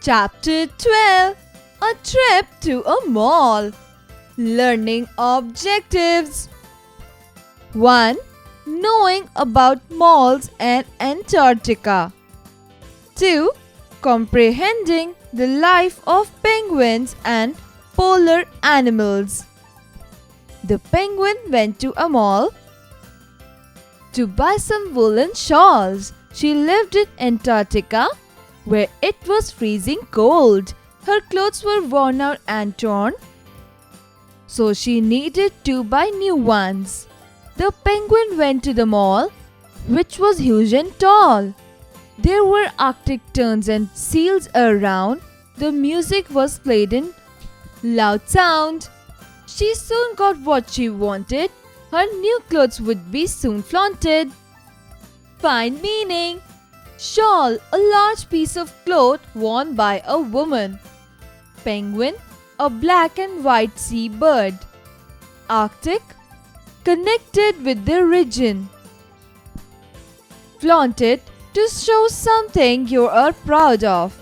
Chapter 12. A trip to a mall. Learning objectives. 1. Knowing about malls and Antarctica. 2. Comprehending the life of penguins and polar animals. The penguin went to a mall to buy some woolen shawls. She lived in Antarctica, where it was freezing cold. Her clothes were worn out and torn, so she needed to buy new ones. The penguin went to the mall, which was huge and tall. There were Arctic terns and seals around. The music was played in loud sound. She soon got what she wanted. Her new clothes would be soon flaunted. Find meaning. Shawl, a large piece of cloth worn by a woman. Penguin, a black and white sea bird. Arctic, connected with the region. Flaunted, to show something you are proud of.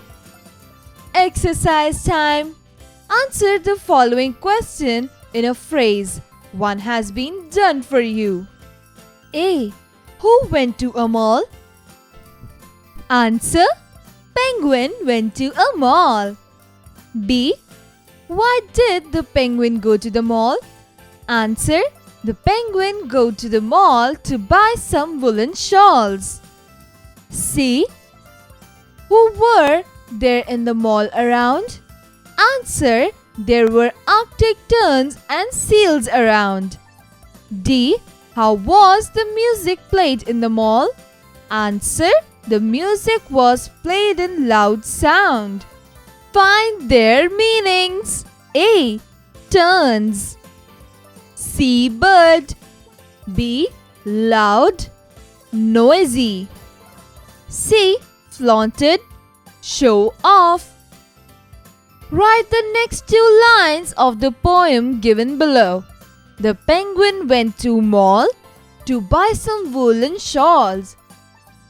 Exercise time. Answer the following question in a phrase. One has been done for you. A. Who went to a mall? Answer. Penguin went to a mall. B. Why did the penguin go to the mall? Answer. The penguin go to the mall to buy some woolen shawls. C. Who were there in the mall around? Answer. There were Arctic terns and seals around. D. How was the music played in the mall? Answer. The music was played in loud sound. Find their meanings. A. Terns. C. Bird. B. Loud, noisy. C. Flaunted, show off. Write the next two lines of the poem given below. The penguin went to mall to buy some woolen shawls.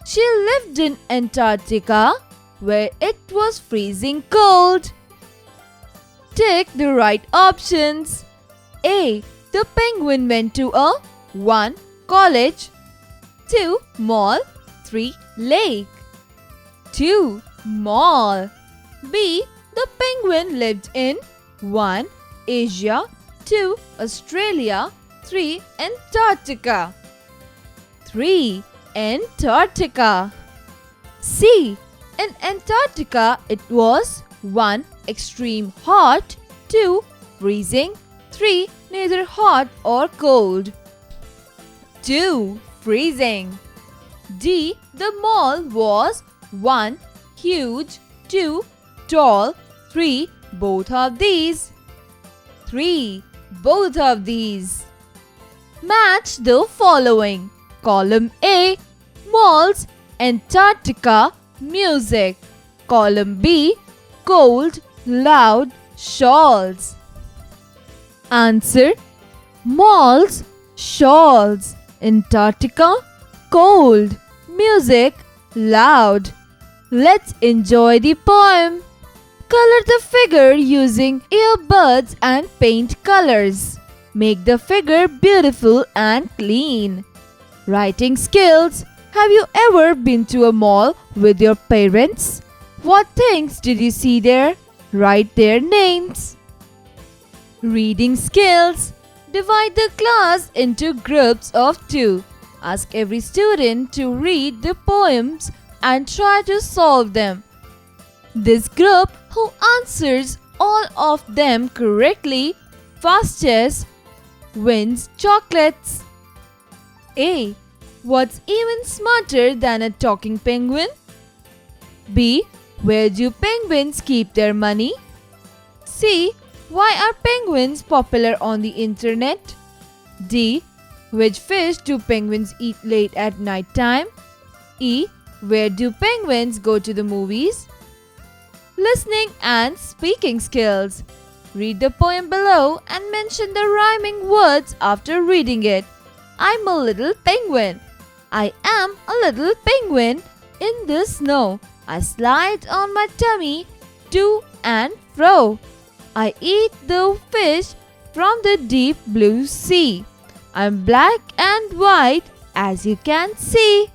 She lived in Antarctica, where it was freezing cold. Take the right options. A. The penguin went to a 1. College, 2. Mall, 3. Lake. 2. Mall. B. The penguin lived in 1. Asia, 2. Australia, 3. Antarctica. 3. Antarctica. C. In Antarctica, it was 1. Extreme hot, 2. Freezing, 3. Neither hot or cold. 2. Freezing. D. The mall was 1. Huge, 2. Tall, 3. Both of these. 3. Both of these. Match the following. Column A. Malls, Antarctica, music. Column B. Cold, loud, shawls. Answer. Malls, shawls. Antarctica, cold. Music, loud. Let's enjoy the poem. Color the figure using earbuds and paint colors. Make the figure beautiful and clean. Writing skills. Have you ever been to a mall with your parents? What things did you see there? Write their names. Reading skills. Divide the class into groups of 2. Ask every student to read the poems and try to solve them. This group who answers all of them correctly fastest wins chocolates. A. What's even smarter than a talking penguin? B. Where do penguins keep their money? C. Why are penguins popular on the internet? D. Which fish do penguins eat late at night time? E. Where do penguins go to the movies? Listening and speaking skills. Read the poem below and mention the rhyming words after reading it. I'm a little penguin. I am a little penguin in the snow. I slide on my tummy to and fro. I eat the fish from the deep blue sea. I'm black and white, as you can see.